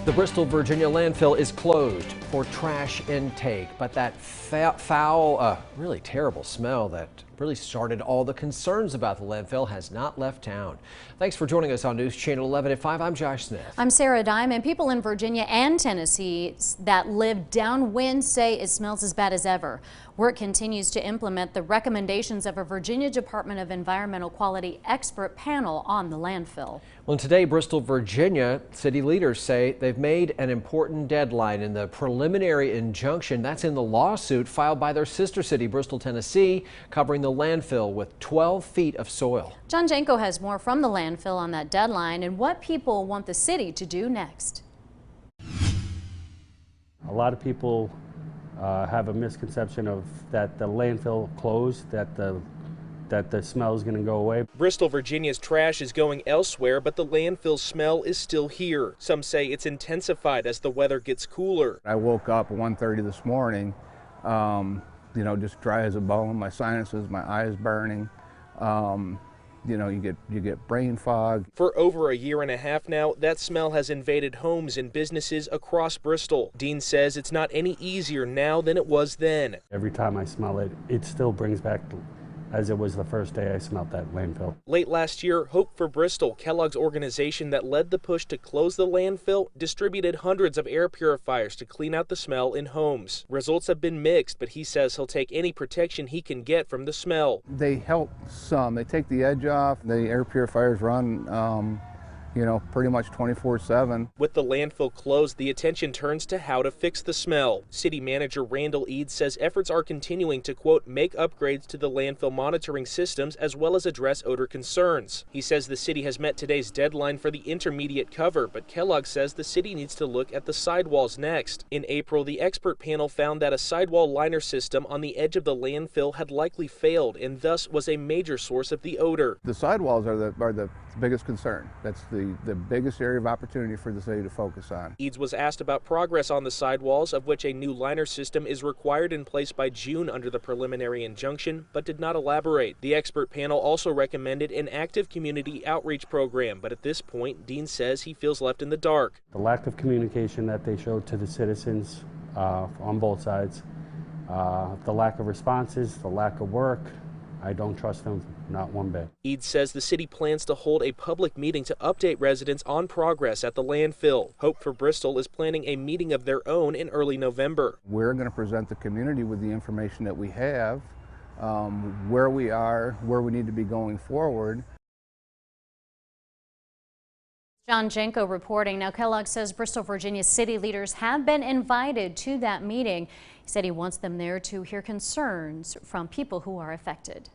The Bristol, Virginia landfill is closed for trash intake, but that foul, really terrible smell that really started all the concerns about the landfill has not left town. Thanks for joining us on News Channel 11 at 5. I'm Josh Smith. I'm Sarah Diamond. People in Virginia and Tennessee that live downwind say it smells as bad as ever. Work continues to implement the recommendations of a Virginia Department of Environmental Quality expert panel on the landfill. Well, today, Bristol, Virginia city leaders say they've made an important deadline in the preliminary injunction. That's in the lawsuit filed by their sister city, Bristol, Tennessee, covering the landfill with 12 feet of soil. John Janko has more from the landfill on that deadline and what people want the city to do next. A lot of people have a misconception of that the landfill closed, that the smell is going to go away. Bristol, Virginia's trash is going elsewhere, but the landfill smell is still here. Some say it's intensified as the weather gets cooler. I woke up at 1:30 this morning, just dry as a bone, my sinuses, my eyes burning. You get brain fog. For over a year and a half now, that smell has invaded homes and businesses across Bristol. Dean says it's not any easier now than it was then. Every time I smell it, it still brings back as it was the first day I smelled that landfill. Late last year, Hope for Bristol, Kellogg's organization that led the push to close the landfill, distributed hundreds of air purifiers to clean out the smell in homes. Results have been mixed, but he says he'll take any protection he can get from the smell. They help some. They take the edge off. The air purifiers run pretty much 24/7. With the landfill closed, the attention turns to how to fix the smell. City Manager Randall Eads says efforts are continuing to, quote, make upgrades to the landfill monitoring systems as well as address odor concerns. He says the city has met today's deadline for the intermediate cover, but Kellogg says the city needs to look at the sidewalls next. In April, the expert panel found that a sidewall liner system on the edge of the landfill had likely failed and thus was a major source of the odor. The sidewalls are the biggest concern. That's the biggest area of opportunity for the city to focus on. Eads was asked about progress on the sidewalls, of which a new liner system is required in place by June under the preliminary injunction, but did not elaborate. The expert panel also recommended an active community outreach program, but at this point, Dean says he feels left in the dark. The lack of communication that they showed to the citizens on both sides, the lack of responses, the lack of work, I don't trust them, not one bit. Eads says the city plans to hold a public meeting to update residents on progress at the landfill. Hope for Bristol is planning a meeting of their own in early November. We're going to present the community with the information that we have, where we are, where we need to be going forward. John Janko reporting. Now, Kellogg says Bristol, Virginia city leaders have been invited to that meeting. He said he wants them there to hear concerns from people who are affected.